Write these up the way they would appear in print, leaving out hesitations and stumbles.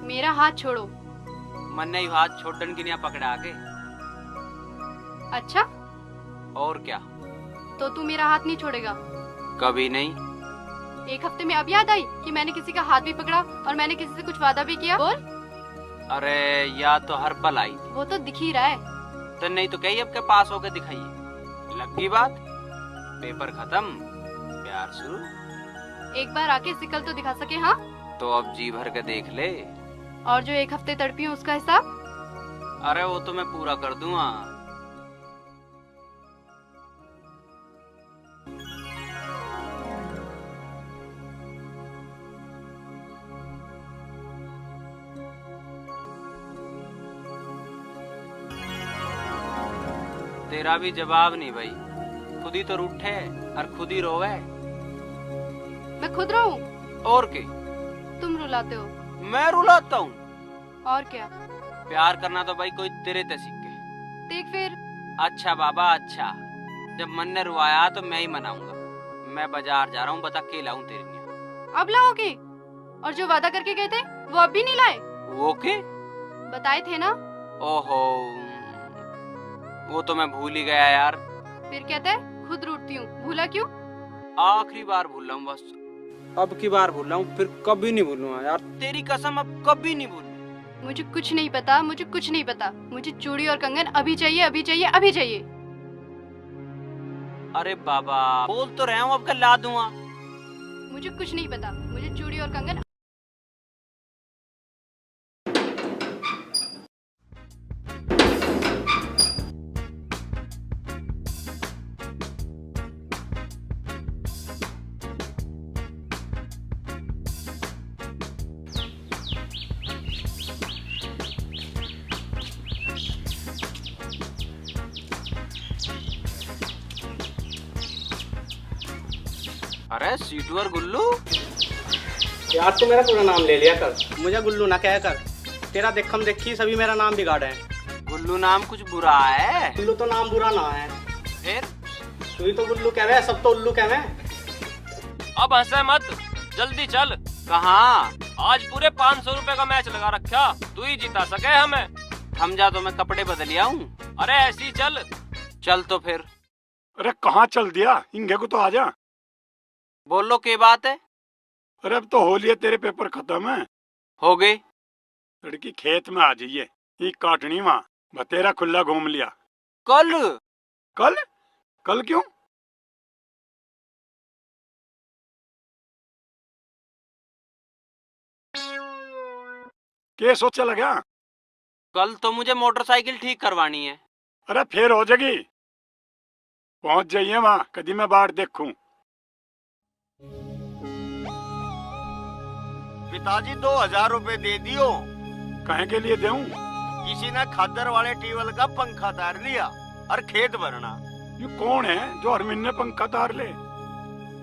मेरा हाथ छोड़ो। मन नहीं हाथ छोड़ डन की नहीं पकड़ा के। अच्छा, और क्या? तो तू मेरा हाथ नहीं छोड़ेगा? कभी नहीं। एक हफ्ते में अब याद आई कि मैंने किसी का हाथ भी पकड़ा और मैंने किसी से कुछ वादा भी किया। बोल। अरे याद तो हर पल आई थी। वो तो दिख ही रहा है। तो नहीं तो कहीं आपके पास होकर दिखाइए। लग गई बात? पेपर खत्म, प्यार शुरू। एक बार आके सिकल तो दिखा सके। हाँ, तो अब जी भर के देख ले। और जो एक हफ्ते तड़पी हूँ उसका हिसाब? अरे वो तो मैं पूरा कर दूंगा। तेरा भी जवाब नहीं भाई। खुद ही तो रूठे और खुद ही रोवे। मैं खुद रहूं? और के? तुम रुलाते हो। मैं रुलाता हूँ? और क्या? प्यार करना तो भाई कोई तेरे ते सीखे। देख फिर। अच्छा बाबा अच्छा, जब मन ने रुआया तो मैं ही मनाऊंगा। मैं बाजार जा रहा हूँ, बता के लाऊं तेरे लिए? अब लाओगे? और जो वादा करके गए थे वो अब भी नहीं लाए? वो के? बताए थे ना। ओहो, वो तो मैं भूल ही गया यार। फिर कहते हैं खुद रूठती हूँ, भूला क्यों? आखिरी बार भूल रहा हूँ बस। अब की बार भूल रहा हूँ, फिर कभी नहीं भूलूंगा यार, तेरी कसम अब कभी नहीं भूलूंगा। मुझे कुछ नहीं पता, मुझे कुछ नहीं पता। मुझे चूड़ी और कंगन अभी चाहिए, अभी चाहिए, अभी चाहिए। अरे बाबा बोल तो रहा हूँ, अब कल ला दूंगा। मुझे कुछ नहीं पता, मुझे चूड़ी और कंगन। अरे सीटू और गुल्लू, यार तू मेरा पूरा नाम ले लिया कर, मुझे गुल्लू ना कह कर। तेरा देखम देखी सभी मेरा नाम बिगाड़े हैं। गुल्लू नाम कुछ बुरा है? गुल्लू तो नाम बुरा ना है। फिर तू ही तो गुल्लू कहवे, सब तो उल्लू कहवे। अब हंसे मत, जल्दी चल। कहाँ? आज पूरे 500 रुपए का मैच लगा रखा, तू ही जिता सके हमें। हम जा तो मैं कपड़े बदल आऊं। अरे ऐसी चल। चल तो फिर। अरे कहाँ चल दिया, इंगे को तो आजा। बोलो के बात है? अरे अब तो होली है, तेरे पेपर खत्म है। हो गई। लड़की खेत में आ जाइए, ये काटनी वहाँ बतेरा खुला घूम लिया। कल? कल? कल क्यों? क्या सोचा लगा? कल तो मुझे मोटरसाइकिल ठीक करवानी है। अरे फिर हो जाएगी, पहुंच जाइए वहाँ, कभी मैं बाहर देखूं। पिताजी 2000 रुपए दे दियो। कहे के लिए दूं? किसी ने खादर वाले टीवल का पंखा तार लिया और खेत भरना। ये कौन है जो हर महीने पंखा तार ले?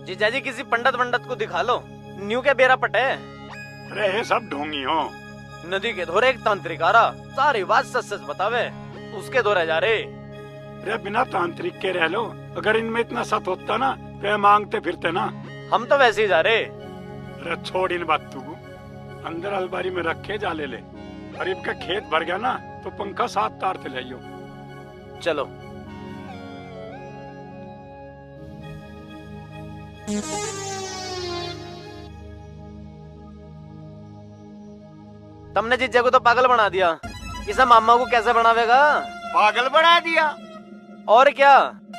जीजाजी किसी पंडित वंडित को दिखा लो, न्यू के बेरा पटे। अरे ये सब ढोंगी हो। नदी के धोरे एक तांत्रिक आ रहा, सारी बात सच सच बतावे, उसके धोरे जा रहे। अरे बिना तांत्रिक के रह लो, अगर इनमें इतना सत होता ना तो ये मांगते फिरते ना। हम तो वैसे ही जा रहे। अरे छोड़ इन बात, तू अंदर अलमारी में रखे जा ले। गरीब का खेत भर गया ना तो पंखा 7 तार से लाइयो। चलो। तुमने जीजा को तो पागल बना दिया, इसे मामा को कैसे बनावेगा? पागल बना दिया। और क्या,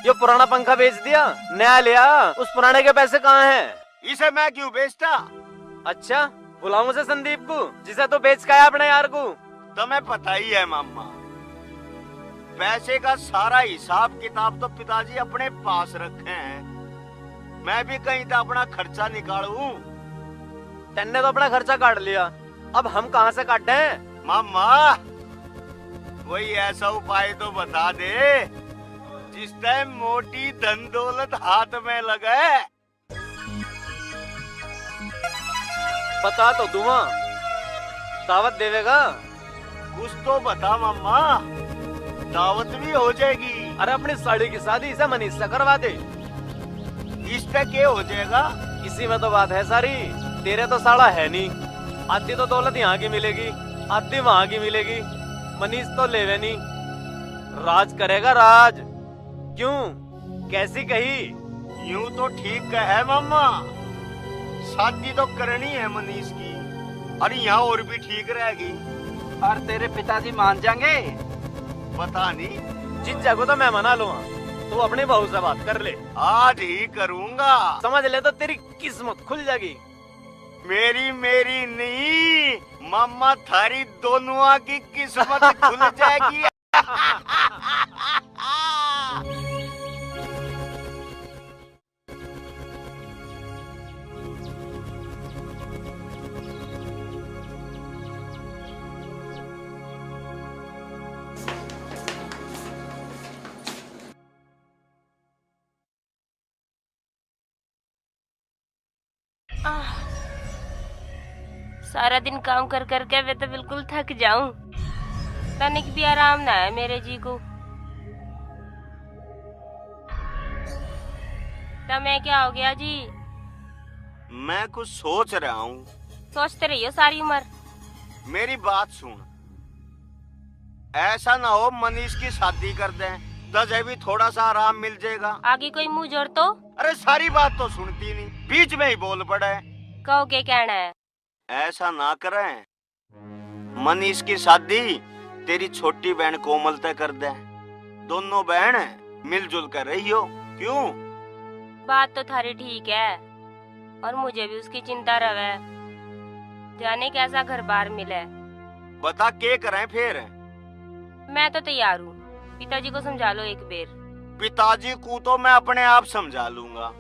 ये पुराना पंखा बेच दिया, नया लिया, उस पुराने के पैसे कहाँ हैं? इसे मैं क्यों बेचता? अच्छा, बुलाऊं उसे संदीप को, जिसे तो बेच का है अपने यार को। तुम्हें पता ही है मामा, पैसे का सारा हिसाब किताब तो पिताजी अपने पास रखे हैं। मैं भी कहीं तो अपना खर्चा निकालूं। तेने तो अपना खर्चा काट लिया, अब हम कहाँ से काटे? मामा कोई ऐसा उपाय तो बता दे जिस टाइम मोटी धन दौलत हाथ में लगे। बता तो दूंगा, दावत देवेगा? कुछ तो बता मामा, दावत भी हो जाएगी। अरे अपनी साड़ी की शादी इसे मनीष से करवा दे। इस पे क्या हो जाएगा? इसी में तो बात है सारी, तेरे तो साड़ा है नहीं, आधी तो दौलत यहाँ की मिलेगी, आधी वहाँ की मिलेगी। मनीष तो लेवे नहीं, राज करेगा राज। क्यों, कैसी कही? यूं तो ठीक है मामा, शादी तो करनी है मनीष की, और यहाँ और भी ठीक रहेगी। और तेरे पिताजी मान जाएंगे? पता नहीं, जिस जगह तो मैं मना लूंगा, तू अपनी बहू से बात कर ले। आज ही करूंगा। समझ ले तो तेरी किस्मत खुल जाएगी। मेरी नहीं मामा, थारी दोनों की किस्मत खुल जाएगी। सारा दिन काम कर कर के मैं तो बिल्कुल थक जाऊं। तनिक भी आराम ना है मेरे जी को। तो मैं क्या हो गया जी? मैं कुछ सोच रहा हूँ। सोचते रहियो सारी उम्र। मेरी बात सुन, ऐसा ना हो मनीष की शादी कर दें, तुझे भी थोड़ा सा आराम मिल जाएगा। आगे कोई मुंह जोड़ तो? अरे सारी बात तो सुनती नहीं, बीच में ही बोल पड़े। कहो के कहना है? ऐसा ना करें, मनीष की शादी तेरी छोटी बहन कोमल तय कर दे। दोनों बहन मिलजुल कर रही हो। क्यों? बात तो थारी ठीक है, और मुझे भी उसकी चिंता रहे। जाने कैसा घर बार मिले। बता के करें फिर? मैं तो तैयार हूँ, पिताजी को समझा लो एक बेर। पिताजी को तो मैं अपने आप समझा लूंगा।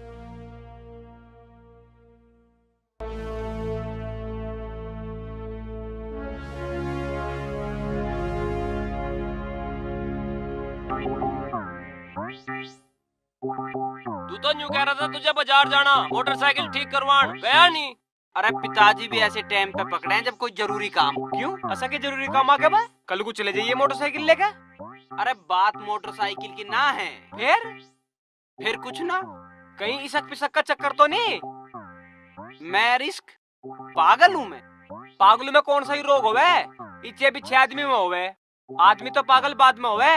तू तो न्यू कह रहा था तुझे बाजार जाना, मोटरसाइकिल ठीक करवान, गया नहीं? अरे पिताजी भी ऐसे टाइम पे पकड़े हैं जब कोई जरूरी काम। क्यों, ऐसा के जरूरी काम आ गया बा? कल को चले जाइए मोटरसाइकिल लेके। अरे बात मोटरसाइकिल की ना है। फिर कुछ ना। कहीं इसक पिसक का चक्कर तो नहीं? मैं रिस्क पागल हूँ मैं। पागल में कौन सा ही रोग होवे? इच्छे पीछे आदमी में होवे, आदमी तो पागल बाद में होवे।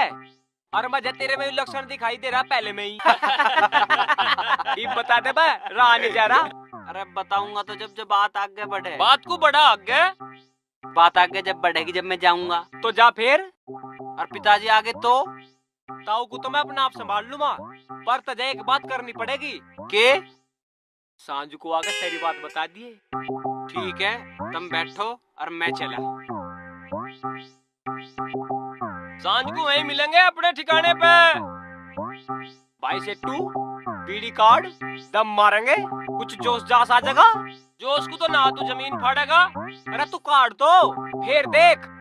और मुझे तेरे में लक्षण दिखाई दे रहा पहले में ही। ये बता दे बा, रहा नहीं जा रहा। अरे बताऊंगा तो जब जब बात आगे बढ़े। बात को बढ़ा आगे? बात आगे जब बढ़ेगी, जब मैं जाऊंगा तो जा फिर। और पिताजी आगे तो ताऊ को तो मैं अपना आप संभाल लूंगा, पर तुझे एक बात करनी पड़ेगी। के? सांझ को आगे तेरी बात बता दिए। ठीक है, तुम बैठो और मैं चला। सांझ को वहीं मिलेंगे अपने ठिकाने पे। भाई से टू बीड़ी कार्ड दम मारेंगे, कुछ जोश जास आ जाएगा। जोश को तो ना तू जमीन फाड़ेगा, अरे तू कार्ड तो फिर देख।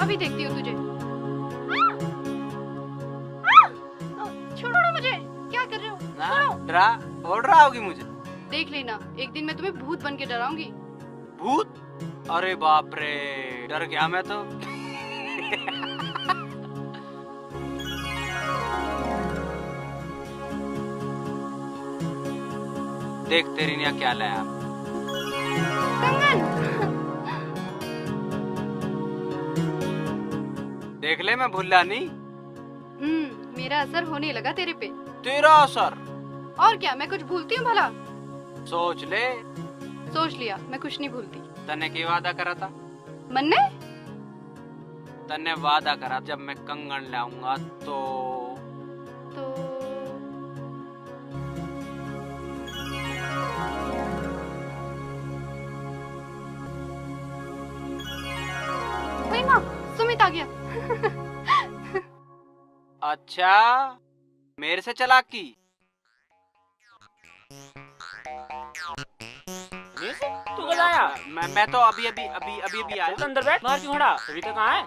अभी देखती हूँ तुझे। छोड़ो ना मुझे, क्या कर रहे हो? छोड़ो। डरा ओढ़ रहा होगी मुझे। देख लेना, एक दिन मैं तुम्हें भूत बन के डराऊंगी। भूत? अरे बाप रे, डर गया मैं तो। देख तेरी निया क्या लाया। देख ले, मैं भूला नहीं। मेरा असर होने लगा तेरे पे। तेरा असर? और क्या, मैं कुछ भूलती हूँ भला? सोच ले। सोच लिया, मैं कुछ नहीं भूलती। तने की वादा करा था? मन्ने? तने वादा करा जब मैं कंगन लाऊंगा तो आ गया। अच्छा, मेरे से चालाकी। तू कब आया? मैं तो अभी आया। तो अंदर बैठ, बाहर क्यों खड़ा? सविता कहाँ है?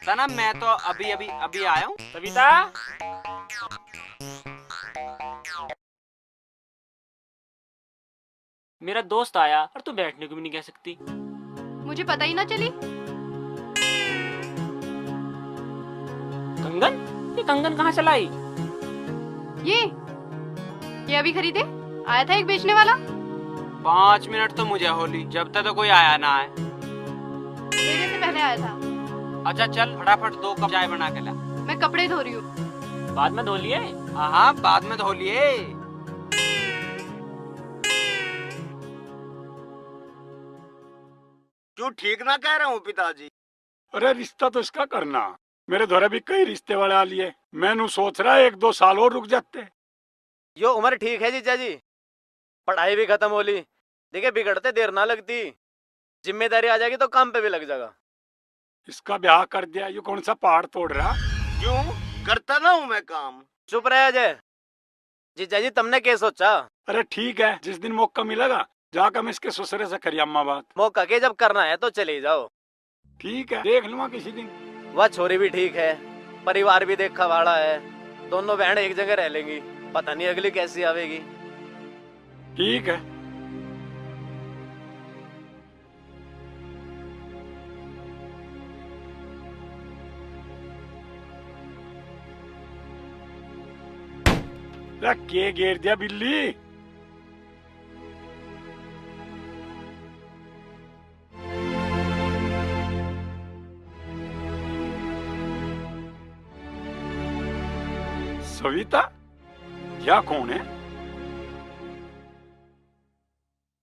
सना, मैं तो अभी आया हूँ। सविता, मेरा दोस्त आया और तू बैठने को भी नहीं कह सकती। मुझे पता ही ना चली। कंगन? ये कंगन कहाँ चला आई? ये अभी खरीदे, आया था एक बेचने वाला। 5 मिनट तो मुझे होली, जब तक तो कोई आया ना आए। मेरे से पहले आया था। अच्छा चल, फटाफट 2 कप चाय बना के ला। मैं कपड़े धो रही हूँ। बाद में धो लिए। हाँ, बाद में धो लिए। क्यों ठीक ना कह रहा हूँ पिताजी? अरे रिश्ता तो इसका करना। मेरे धोरे भी कई रिश्ते वाले आ लिए। मैनू सोच रहा 1-2 साल और रुक जाते। यो उम्र ठीक है जीजा जी, पढ़ाई भी खत्म होली, देखिए बिगड़ते देर ना लगती, जिम्मेदारी आ जाएगी तो काम पे भी लग जाएगा। इसका ब्याह कर दिया, ये कौन सा पहाड़ तोड़ रहा? क्यों? करता ना हूँ मैं काम। चुप रहे अजय। जीजा जी तुमने क्या सोचा? अरे ठीक है, जिस दिन मौका मिलेगा जाकर मैं इसके ससुरे से करी अम्मा बात। मौका के जब करना है तो चले जाओ। ठीक है, देख लूंगा किसी दिन। वह छोरी भी ठीक है, परिवार भी देखा भाड़ा है, दोनों बहन एक जगह रह लेंगी, पता नहीं अगली कैसी आवेगी। ठीक है। के घेर दिया बिल्ली। सविता, क्या कौन है?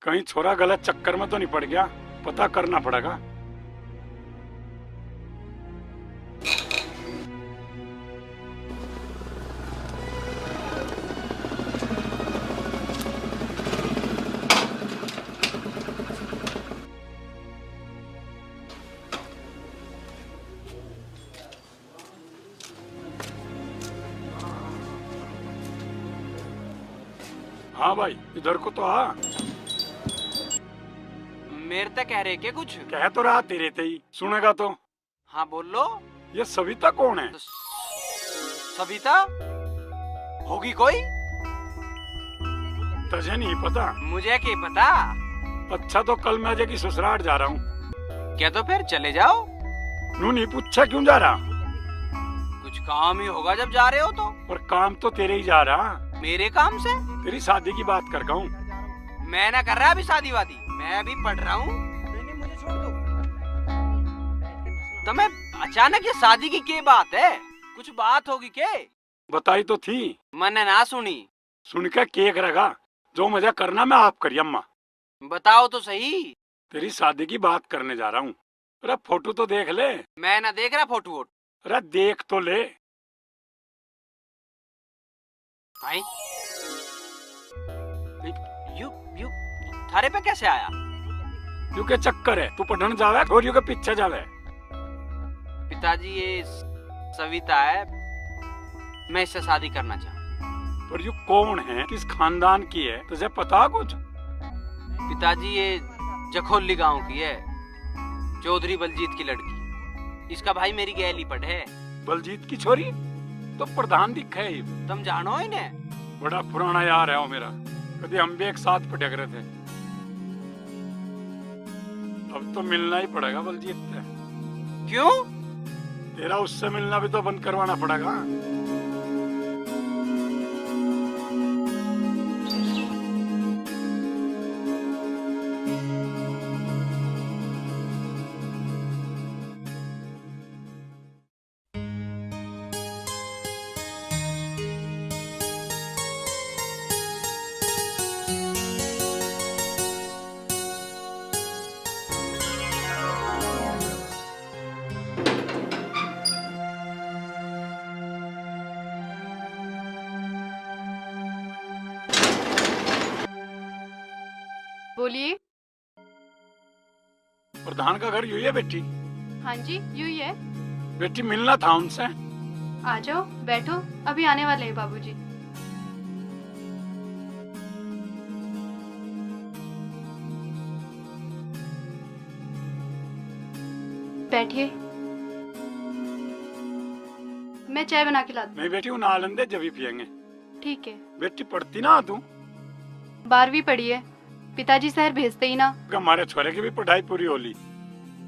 कहीं छोरा गलत चक्कर में तो नहीं पड़ गया? पता करना पड़ेगा। हाँ भाई, इधर को तो आ। मेरे तक कह रहे के कुछ? कह तो रहा तेरे ते ही, सुनेगा तो। हाँ बोल लो। ये सविता कौन है? सविता होगी कोई? तुझे नहीं पता? मुझे क्या पता। अच्छा तो कल मैं अजय की ससुराल जा रहा हूँ। क्या तो फिर चले जाओ। नू नहीं पूछा क्यों जा रहा? कुछ काम ही होगा जब जा रहे हो तो। और काम तो तेरे ही जा रहा। मेरे काम से? तेरी शादी की बात कर कहूँ। मैं ना कर रहा अभी शादी वादी, मैं अभी पढ़ रहा हूँ। मुझे छोड़ दो। तो मैं अचानक ये शादी की क्या बात है? कुछ बात होगी के? बताई तो थी। मैंने ना सुनी। सुन के केक रखा, जो मजा करना मैं आप करिए अम्मा। बताओ तो सही। तेरी शादी की बात करने जा रहा हूँ। अरे फोटो तो देख ले। मैं ना देख रहा फोटो वोट। अरे देख तो ले। आई यू थारे पे कैसे आया? क्योंकि चक्कर है, तू पढ़ने जावे छोरियों के पीछे जावे। पिताजी ये सविता है, मैं इससे शादी करना चाहूँ। पर यू कौन है, किस खानदान की है, तुझे पता कुछ? पिताजी ये जखोली गांव की है, चौधरी बलजीत की लड़की। इसका भाई मेरी गैली पढ़ है। बलजीत की छोरी तो प्रधान दिखा है। तुम जानो इन्हें? बड़ा पुराना यार है वो मेरा, कभी हम भी एक साथ पटक रहे थे। अब तो मिलना ही पड़ेगा बलजीत से। क्यों? तेरा उससे मिलना भी तो बंद करवाना पड़ेगा। बोलिए। प्रधान का घर यही है बेटी? हाँ जी यूं ही है। बेटी मिलना था उनसे। आ जाओ, बैठो, अभी आने वाले हैं बाबूजी। बैठिए, मैं चाय बना के लाती नहीं बेटी, उन आलंदे जब भी पियेंगे। हूँ। ठीक है। बेटी पढ़ती ना तू? 12वीं पढ़ी है, पिताजी शहर भेजते ही ना। हमारे छोरे की भी पढ़ाई पूरी होली।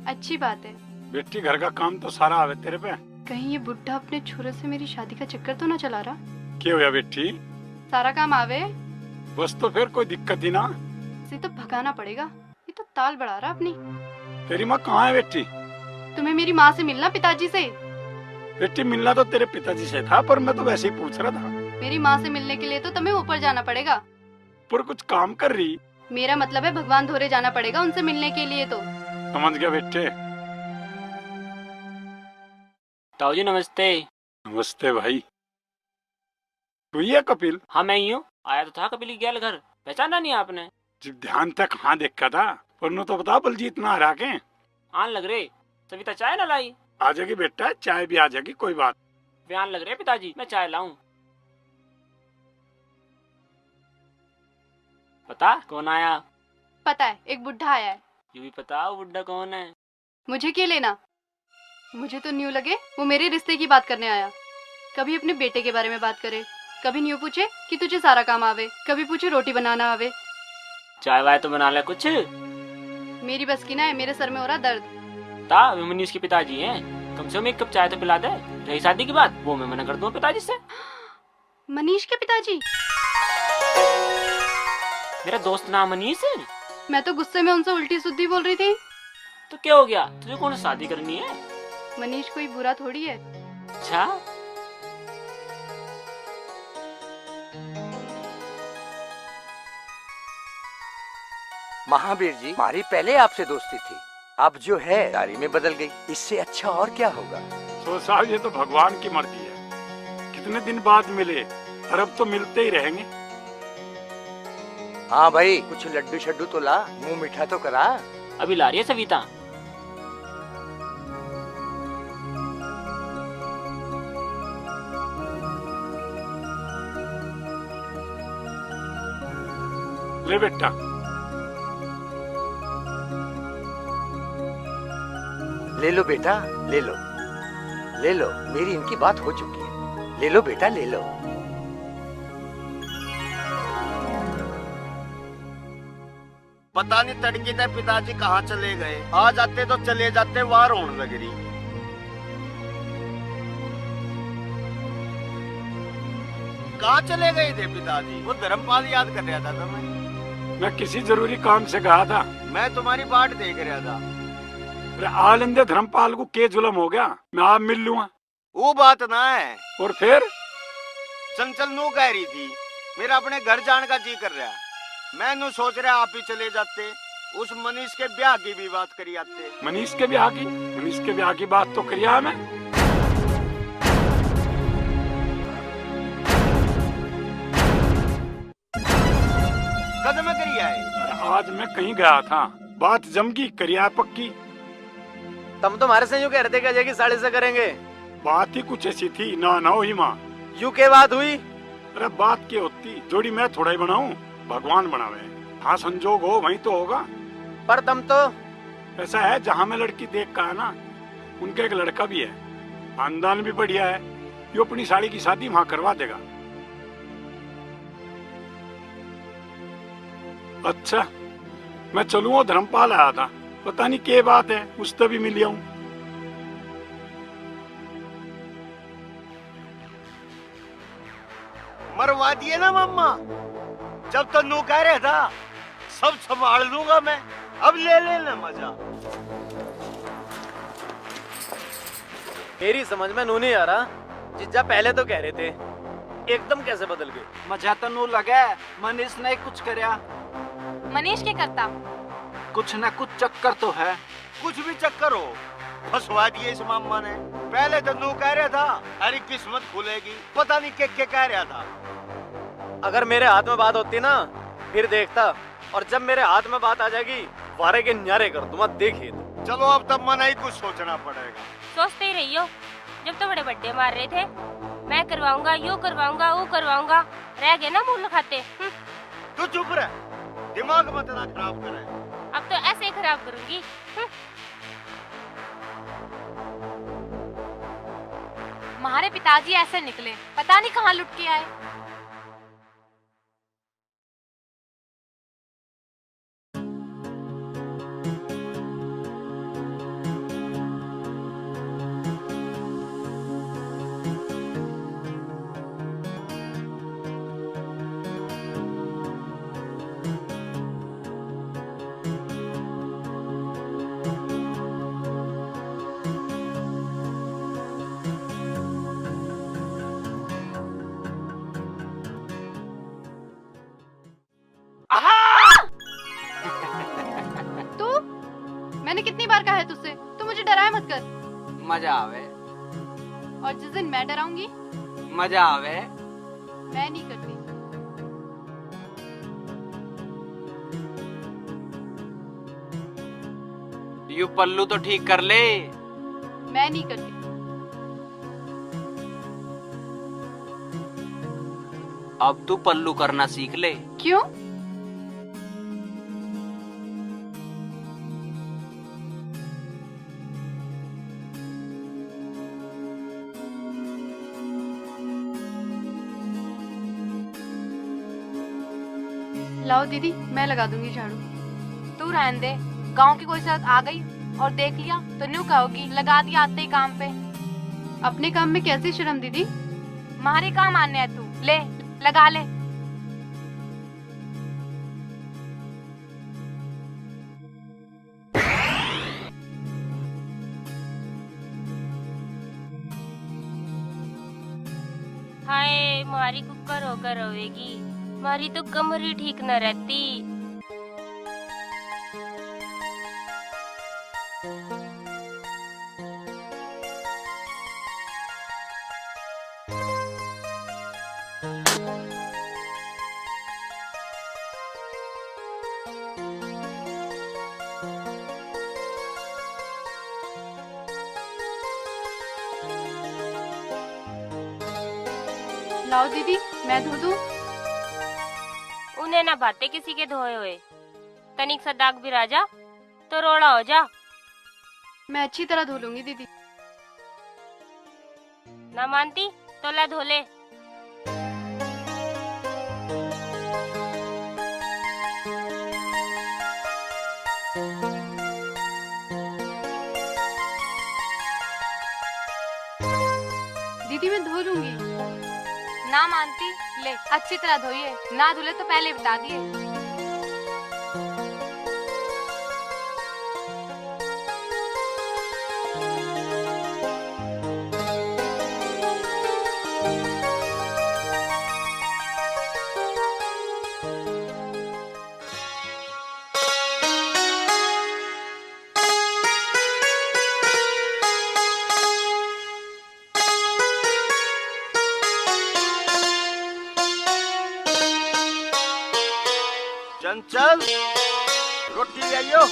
अच्छी बात है। बेटी घर का काम तो सारा आवे तेरे पे। कहीं ये बुढ़ा अपने छोरे से मेरी शादी का चक्कर तो ना चला रहा? क्या हुआ बेटी? सारा काम आवे, बस तो फिर कोई दिक्कत ही ना। इसे तो भगाना पड़ेगा, ये तो ताल बढ़ा रहा अपनी। तेरी माँ कहाँ है बेटी? तुम्हें मेरी माँ से मिलना, पिताजी से। बेटी मिलना तो तेरे पिताजी से था, पर मैं तो वैसे ही पूछ रहा था। मेरी माँ से मिलने के लिए तो तुम्हें ऊपर जाना पड़ेगा। पर कुछ काम कर रही। मेरा मतलब है भगवान धोरे जाना पड़ेगा उनसे मिलने के लिए। तो समझ गया बेटे। ताऊ जी नमस्ते। नमस्ते भाई। तू ही है कपिल? हाँ मैं ही हूँ। आया तो था कपिल गेल घर, पहचाना नहीं आपने? जब ध्यान तक हाँ देखा था, पर नु तो बता बलजीत ना हरा के। आन लग रहे, सविता चाय न लाई? आ जाएगी बेटा, चाय भी आ जाएगी, कोई बात। बयान लग रहे पिताजी, मैं चाय लाऊं? पता कौन आया? पता है, एक बुढ़ा आया है। ये भी पता वो बुड्ढा कौन है? मुझे क्या लेना? मुझे तो न्यू लगे वो मेरे रिश्ते की बात करने आया। कभी अपने बेटे के बारे में बात करे, कभी न्यू पूछे कि तुझे सारा काम आवे, कभी पूछे रोटी बनाना आवे। चाय वाय तो बना ले कुछ। मेरी बस की ना है, मेरे सर में हो रहा दर्द। ता वे मनीष के पिताजी हैं, कम से कम एक कप चाय तो पिला दे। रही शादी की बात, वो मैं मना कर दूं पिताजी से। मनीष के पिताजी? मेरा दोस्त नाम मनीष है। मैं तो गुस्से में उनसे उल्टी सुद्धी बोल रही थी। तो क्या हो गया, तुझे कौन सी शादी करनी है? मनीष कोई बुरा थोड़ी है। अच्छा, महावीर जी, हमारी पहले आपसे दोस्ती थी, अब जो है दारी में बदल गई। इससे अच्छा और क्या होगा? तो साहब ये तो भगवान की मर्जी है। कितने दिन बाद मिले, और अब तो मिलते ही रहेंगे। हाँ भाई, कुछ लड्डू शड्डू तो ला, मुंह मीठा तो करा। अभी ला रही है सविता। ले बेटा। ले लो बेटा, ले लो, ले लो, मेरी इनकी बात हो चुकी है। ले लो बेटा, ले लो। पता नहीं तड़के थे पिताजी कहाँ चले गए। आ जाते तो चले जाते, वार होने लग रही। कहाँ चले गए थे पिताजी? वो धर्मपाल याद कर रहा था मैं किसी जरूरी काम से गया था। मैं तुम्हारी बाट देख रहा था। अरे आलंदे धर्मपाल को के जुलम हो गया, मैं आप मिल लूंगा। वो बात ना है। और फिर चंचल नू कह रही थी मेरा अपने घर जाने का जी कर रहा। मैं नू सोच रहा आप ही चले जाते, उस मनीष के ब्याह की भी बात करी आते। मनीष के ब्याह की बात तो करिया मैं। कदम करिया है। आज मैं कहीं गया था, बात जमगी, करिया पक्की। तुम तुम्हारे से यूँ कह रहे थे कि अजय की साड़ी से करेंगे। बात ही कुछ ऐसी थी ना ना हुई माँ। यूँ के बात हुई? अरे बात क्या होती, जोड़ी मैं थोड़ा ही बनाऊं, भगवान बनावे। हाँ संजोग हो वहीं तो होगा। पर तुम तो ऐसा है, जहाँ मैं लड़की देख का है ना, उनका एक लड़का भी है, खानदान भी बढ़िया है। यो अपनी साड़ी की शादी वहाँ करवा देगा। अच्छा मैं चलूं, वो धर्मपाल आया था, पता नहीं क्या बात है, उससे भी मिल आऊं। मरवा दिए ना मम्मा, जब तो नू कह रहा था सब संभाल लूंगा मैं। अब ले लेना मजा। मेरी समझ में नू नहीं आ रहा। जीजा पहले तो कह रहे थे, एकदम कैसे बदल गए? मजा तो नू लगे, मनीष ने कुछ करया। मनीष क्या करता? कुछ न कुछ चक्कर तो है। कुछ भी चक्कर हो, फंसवा दिए इस मामा ने। पहले तो नू कह रहा था अरे किस्मत खुलेगी, पता नहीं क्या कह रहा था। अगर मेरे हाथ में बात होती ना, फिर देखता, और जब मेरे हाथ में बात आ जाएगी, वारे के न्यारे कर दूंगा, देखिए। चलो अब तब मना ही कुछ सोचना पड़ेगा। सोचते ही रहियो, जब तो बड़े बड्डे मार रहे थे, मैं करवाऊंगा, यू करवाऊंगा, वो करवाऊंगा, रह गए ना मूल खाते। तू चुप रह, दिमाग मत ना खराब करे। अब तो ऐसे ही खराब करूंगी। हमारे पिताजी ऐसे निकले, पता नहीं कहाँ लुट के आए। तू, मैंने कितनी बार कहा है तुझसे, तू मुझे डराए मत कर। मजा आवे, और जिस दिन मैं डराऊंगी, मजा आवे। मैं नहीं करती। यू पल्लू तो ठीक कर ले। मैं नहीं करती। अब तू पल्लू करना सीख ले। क्यों? लाओ दीदी, मैं लगा दूंगी झाड़ू। तू रहने दे, गांव की कोई शरत आ गई और देख लिया तो न्यू कहोगी लगा दिया आते ही काम पे। अपने काम में कैसी शर्म दीदी? हमारे काम आने है, तू ले लगा ले। हाय, मारी कुकर होकर रोवेगी, मारी तो कमर ही ठीक न रहती। लाओ दीदी, मैं धो दूं। उन्हें ना भाते किसी के धोए हुए, तनिक सा दाग भी राजा तो रोड़ा हो जा। मैं अच्छी तरह धो लूंगी दीदी। ना मानती तो ला धो ले। दीदी मैं धो लूंगी। ना मानती, ले अच्छी तरह धोइए, ना धुले तो पहले बता दिए। चंचल, रोटी ले आइयो।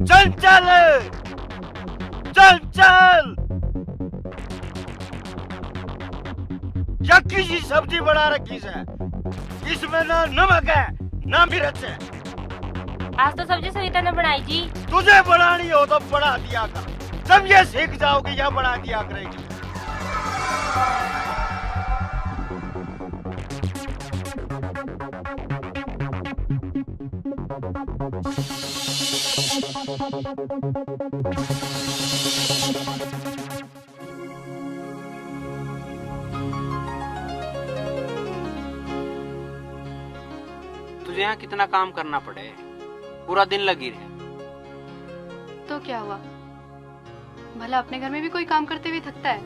चंचल, चंचल, यक्की सी सब्जी बना रखी है, इसमें ना नमक है ना मिर्च है। आज तो सब्जी सविता ने बनाई जी। तुझे बनानी हो तो बना दिया कर, जब ये सीख जाओगी या बना दिया करेगी। तुझे यहाँ कितना काम करना पड़े, पूरा दिन लगी रहे। तो क्या हुआ, भला अपने घर में भी कोई काम करते हुए थकता है?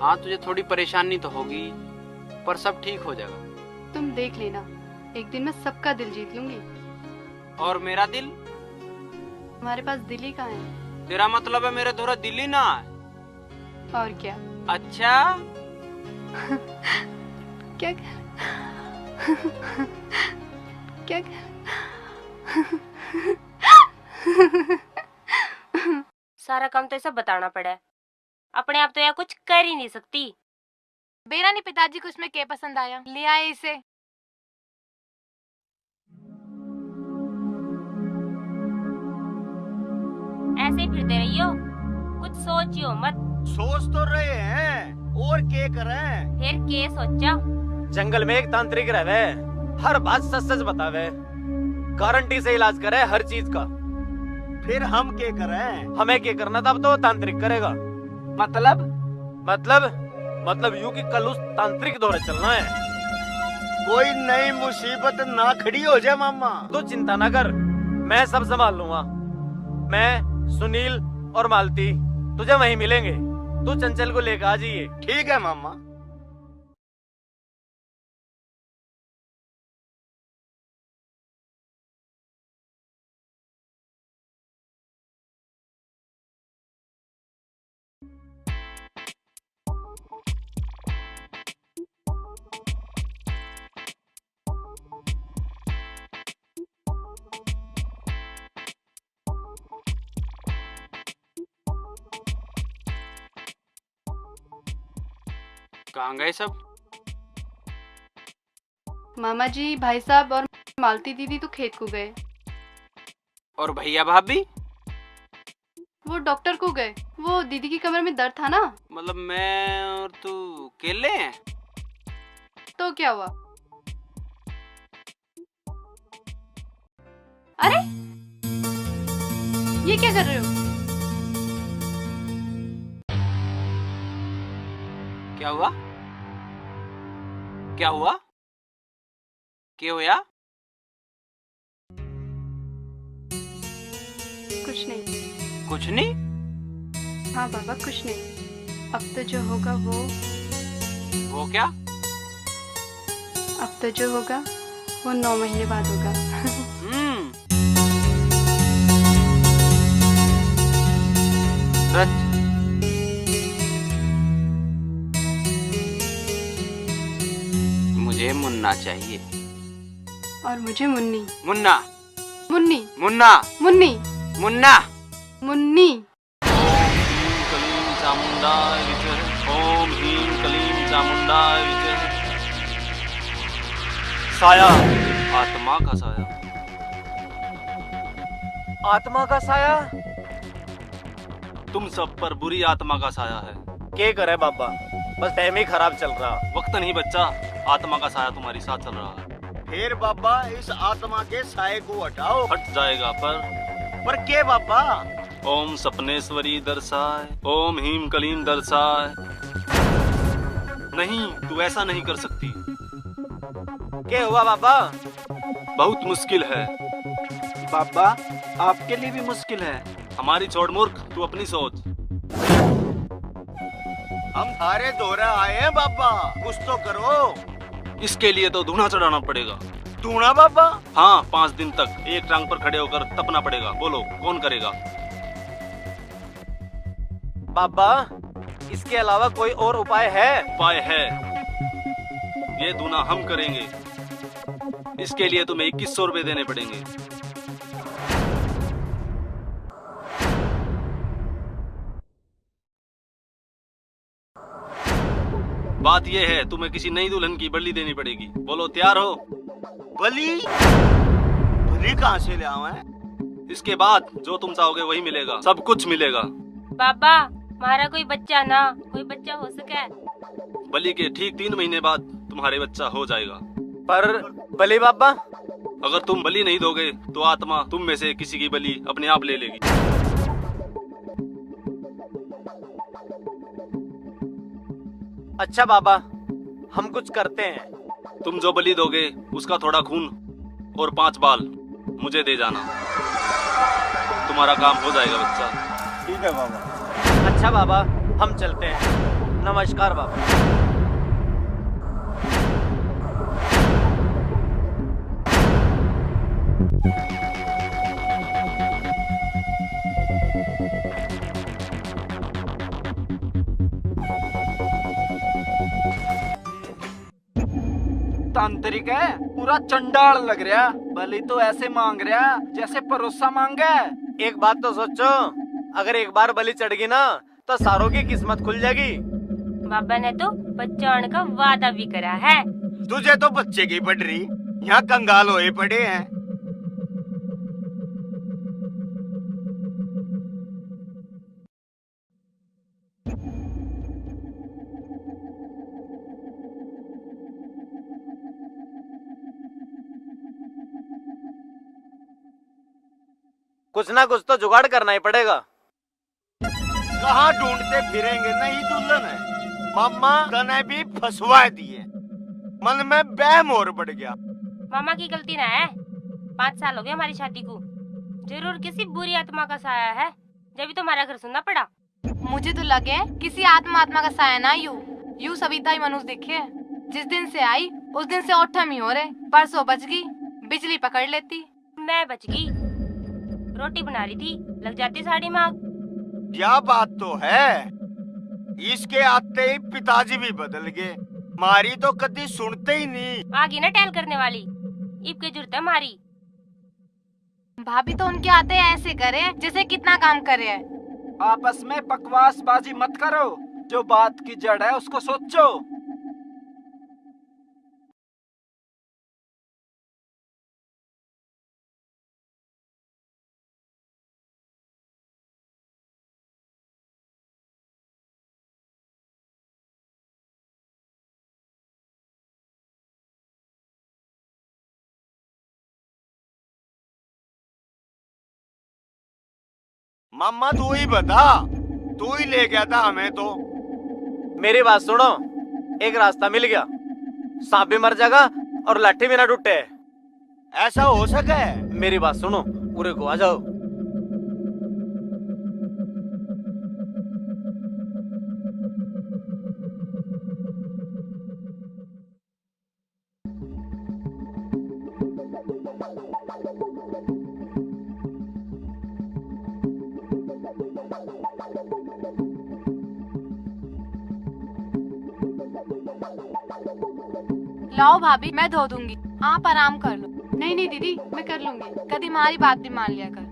हाँ, तुझे थोड़ी परेशानी तो होगी, पर सब ठीक हो जाएगा। तुम देख लेना, एक दिन मैं सबका दिल जीत लूंगी। और मेरा दिल? हमारे पास दिल ही कहाँ है। तेरा मतलब है मेरे थोड़ा दिल ही ना है? और क्या। अच्छा क्या क्या सारा काम तो ऐसा बताना पड़ा है, अपने आप तो यह कुछ कर ही नहीं सकती। बेरा नहीं पिताजी को उसमें क्या पसंद आया, ले आए इसे। ऐसे फिरते रहियो, कुछ सोचियो मत। सोच तो रहे हैं, और क्या करें? फिर के सोचा? जंगल में एक तांत्रिक रहे, हर बात सच सच बतावे, गारंटी से इलाज करे हर चीज का। फिर हम क्या करें? हमें क्या करना था, अब तो वो तांत्रिक करेगा। मतलब? मतलब यूं कि कल उस तांत्रिक दौरे चलना है। कोई नई मुसीबत ना खड़ी हो जाए मामा। तू चिंता ना कर, मैं सब संभाल लूंगा। मैं, सुनील और मालती तुझे वहीं मिलेंगे। तू चंचल को लेकर आ जाइए। ठीक है मामा। कहाँ गए सब? मामा जी, भाई साहब और मालती दीदी तो खेत को गए। और भैया भाभी? वो डॉक्टर को गए। वो दीदी की कमर में दर्द था ना। मतलब मैं और तू अकेले हैं? तो क्या हुआ? अरे ये क्या कर रहे हो? क्या हुआ? क्या हुआ? क्या हुआ? कुछ नहीं। कुछ नहीं? हाँ बाबा, कुछ नहीं। अब तो जो होगा वो क्या? अब तो जो होगा वो 9 महीने बाद होगा। सच? मुझे मुन्ना चाहिए। और मुझे मुन्नी। मुन्ना। मुन्नी। मुन्ना। मुन्नी। मुन्ना। मुन्नी। ह्रीं क्लीं चामुंडाय विचर। ओम ह्रीं क्लीं चामुंडाय विचर। साया, आत्मा का साया। आत्मा का साया? तुम सब पर बुरी आत्मा का साया है। क्या करे बाबा, बस टाइम ही खराब चल रहा। वक्त नहीं बच्चा, आत्मा का साया तुम्हारी साथ चल रहा है। फिर बाबा इस आत्मा के साये को हटाओ। हट जाएगा पर के बाबा? ओम सपनेश्वरी दर्शाय। ओम ह्रीं क्लीं दर्शाय। नहीं, तू ऐसा नहीं कर सकती। क्या हुआ बाबा? बहुत मुश्किल है। बाबा, आपके लिए भी मुश्किल है। हमारी छोड़ मूर्ख, तू अपनी सोच। हम थारे दौरे आए हैं बाबा, कुछ तो करो। इसके लिए तो धूना चढ़ाना पड़ेगा। धूना बाबा? हाँ, 5 दिन तक एक टांग पर खड़े होकर तपना पड़ेगा। बोलो कौन करेगा? बाबा, इसके अलावा कोई और उपाय है? उपाय है, ये धूना हम करेंगे। इसके लिए तुम्हें 2100 रुपए देने पड़ेंगे। बात यह है, तुम्हें किसी नई दुल्हन की बलि देनी पड़ेगी। बोलो तैयार हो? बलि? बलि कहाँ से ले आऊं मैं? इसके बाद जो तुम चाहोगे वही मिलेगा, सब कुछ मिलेगा। बाबा, हमारा कोई बच्चा ना, कोई बच्चा हो सके। बलि के ठीक 3 महीने बाद तुम्हारे बच्चा हो जाएगा। पर बलि बाबा? अगर तुम बलि नहीं दोगे तो आत्मा तुम में से किसी की बलि अपने आप ले लेगी। अच्छा बाबा, हम कुछ करते हैं। तुम जो बलि दोगे उसका थोड़ा खून और 5 बाल मुझे दे जाना। तुम्हारा काम हो जाएगा बच्चा। ठीक है बाबा। अच्छा बाबा, हम चलते हैं। नमस्कार बाबा। तांत्रिक है, पूरा चंडाल लग रहा। बलि तो ऐसे मांग रहा जैसे परोसा मांगे। एक बात तो सोचो, अगर एक बार बलि चढ़ गई ना तो सारों की किस्मत खुल जाएगी। बाबा ने तो बच्चा होने का वादा भी करा है। तुझे तो बच्चे की पड़ रही, यहाँ कंगाल होए पड़े हैं। कुछ ना कुछ तो जुगाड़ करना ही पड़ेगा। कहाँ ढूंढते फिरेंगे, नहीं दुल्हन है। मामा तने भी फंसवा दिए, मन में वहम और बढ़ गया। मामा की गलती ना है, 5 साल हो गए हमारी शादी को। जरूर किसी बुरी आत्मा का साया है, जब भी तुम्हारा घर सुनना पड़ा। मुझे तो लगे किसी आत्मा का साया ना, यू सविता ही मनुष्य दिखे। जिस दिन से आई उस दिन से ओठम ही हो रहे। परसों बच गई, बिजली पकड़ लेती। मैं बच गई, रोटी बना रही थी, लग जाती साड़ी में आग। क्या बात तो है, इसके आते ही पिताजी भी बदल गए। मारी तो कभी सुनते ही नहीं। आगी ना टहल करने वाली, ईब के जुड़ता मारी। भाभी तो उनके आते ऐसे करे जैसे कितना काम करे है। आपस में बकवासबाजी मत करो, जो बात की जड़ है उसको सोचो। मामा तू ही बता, तू ही ले गया था हमें तो। मेरी बात सुनो, एक रास्ता मिल गया, सांप भी मर जाएगा और लाठी भी ना टूटे। ऐसा हो सके? मेरी बात सुनो, पूरे को आ जाओ। लाओ भाभी, मैं धो दूंगी, आप आराम कर लो। नहीं नहीं दीदी, मैं कर लूंगी। कभी हमारी बात भी मान लिया कर।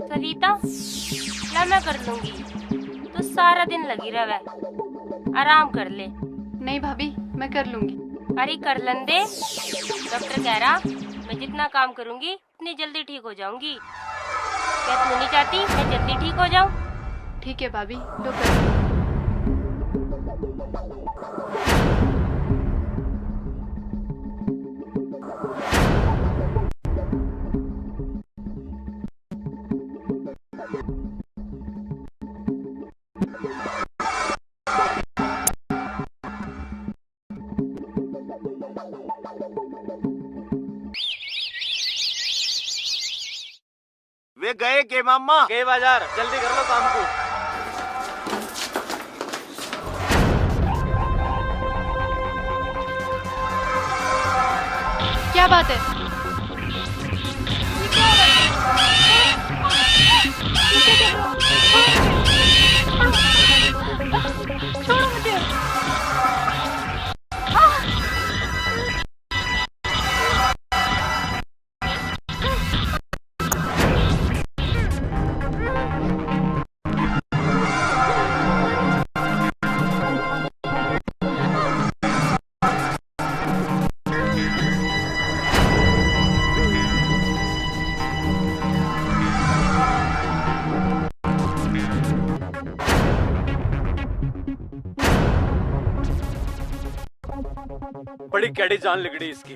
सविता, ला मैं कर लूंगी, तो सारा दिन लगी रहे, आराम कर ले। नहीं भाभी, मैं कर लूंगी। अरे कर लन दे, डॉक्टर कह रहा मैं जितना काम करूंगी उतनी जल्दी ठीक हो जाऊंगी। क्या तू नहीं चाहती मैं जल्दी ठीक हो जाऊं? ठीक है भाभी, लो कर लो। वे गए के मामा? गए बाजार, जल्दी कर लो काम को। क्या बात है? छोड़ो मुझे। बड़ी कैडी जान लिगड़ी इसकी।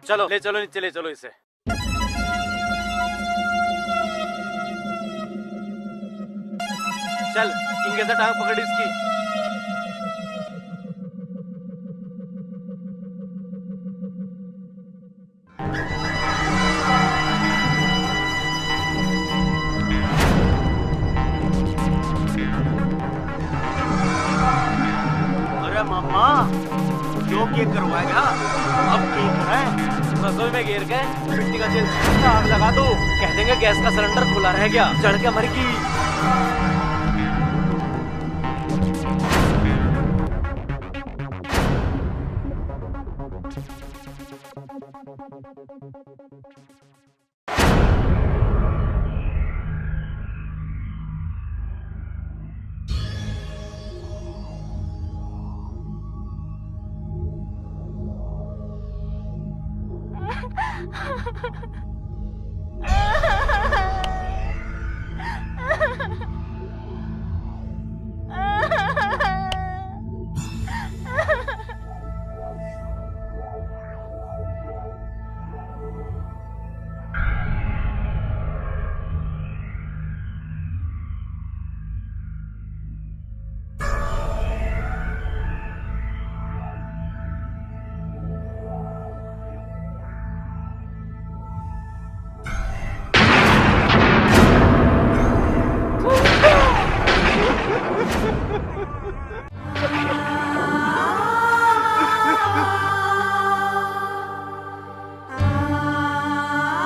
चलो ले चलो, नीचे ले चलो इसे। चल, इनके से टांग पकड़ इसकी। गया मामा, जो के करवाएगा अब ठीक है। रसोई में घेर के मिट्टी का तेल आग लगा दो, कह देंगे गैस का सिलेंडर खुला रह गया, जड़ के मर गई।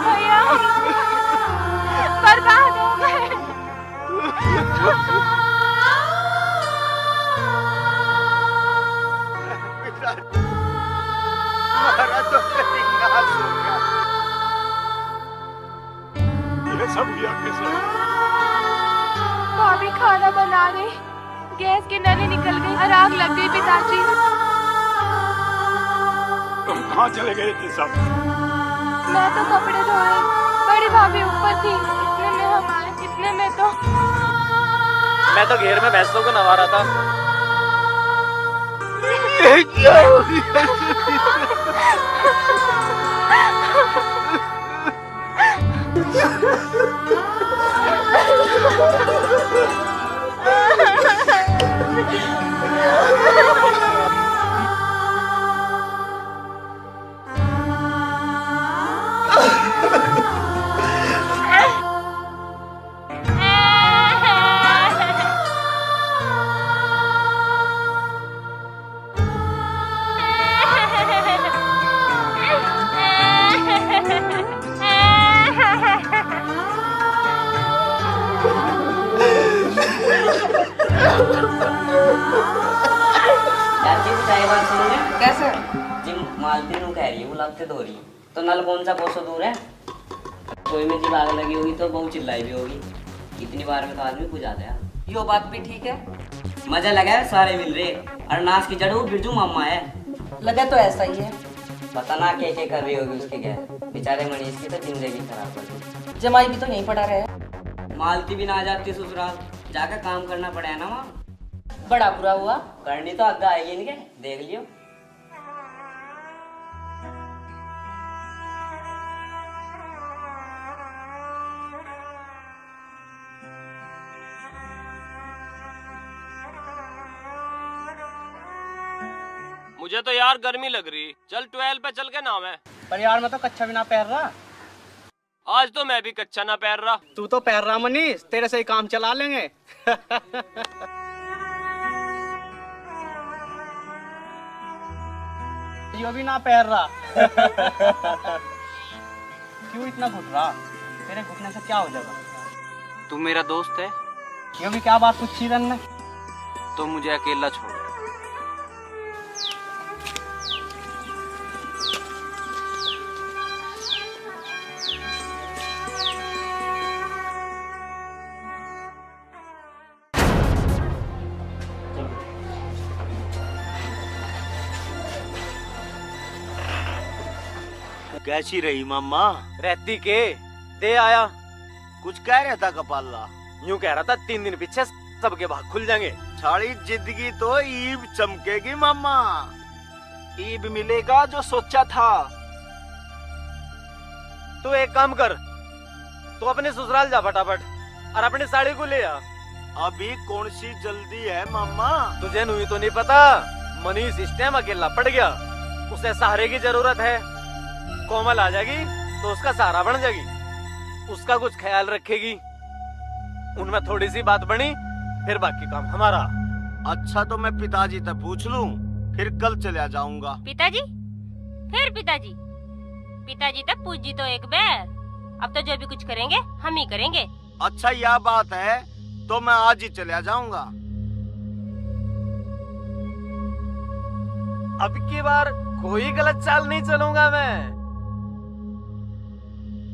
भैया बर्बाद हो गए। हमारा तो नाश हो गया। ये सब हुआ कैसे? भाभी खाना बना रही, गैस की नली निकल गई और आग लग गई पिताजी। तुम कहाँ चले गए थे सब? मैं तो कपड़े धोए, बड़ी भाभी ऊपर थी, इतने में हम आए, इतने में तो मैं तो घेर में भैंसों को नवा रहा था। कैसे जिम मालती नु कह रही है, वो लगते धो रही है, तो नल कौन सा कोसों दूर है? सोई में जब आग लगी होगी तो बहुत चिल्लाई भी होगी, इतनी बार में तो आदमी बुझा दे। यो बात भी ठीक है, मजा लगा है, सारे मिल रहे, और नाश की जड़ वो बिरजू मामा है। लगा तो ऐसा ही है। पता ना क्या कर रही होगी उसके क्या, बेचारे मनीष की तो जिंदगी खराब कर दी। जमाई भी तो यहीं पड़ा रहे। मालती भी ना जाती ससुराल, जाकर काम करना पड़ा है ना वहाँ। बड़ा बुरा हुआ। करनी तो आगे आएगी इनके, देख लियो। मुझे तो यार गर्मी लग रही, चल 12 पे चल के नाम है। पर यार मैं तो कच्चा भी ना पहन रहा। आज तो मैं भी कच्चा ना पहन रहा। तू तो पहन रहा मनीष, तेरे से ही काम चला लेंगे। यो भी ना पहन रहा। क्यों इतना घुट रहा? तेरे घुटने से क्या हो जाएगा? तू मेरा दोस्त है यो भी क्या बात पूछी रन? तो मुझे अकेला छोड़। कैसी रही मामा? रहती के दे आया। कुछ कह रहा था कपाला? यूं कह रहा था 3 दिन पीछे सबके भाग खुल जाएंगे। सारी जिंदगी तो ईब चमकेगी मामा। ईब मिलेगा जो सोचा था। तू एक काम कर, तू अपने ससुराल जा फटाफट और अपनी साड़ी को ले आ। अभी कौन सी जल्दी है मामा? तुझे नहीं तो नहीं पता, मनीष इस टाइम अकेला पड़ गया, उसे सहारे की जरूरत है। कोमल आ जाएगी तो उसका सहारा बन जाएगी, उसका कुछ ख्याल रखेगी। उनमें थोड़ी सी बात बनी, फिर बाकी काम हमारा। अच्छा तो मैं पिताजी से पूछ लूं। फिर कल चला जाऊंगा। पिताजी? फिर पिताजी? पिताजी तक पूजी तो एक बार। अब तो जो भी कुछ करेंगे हम ही करेंगे। अच्छा यह बात है तो मैं आज ही चला जाऊंगा। अब की बार कोई गलत चाल नहीं चलूंगा मैं।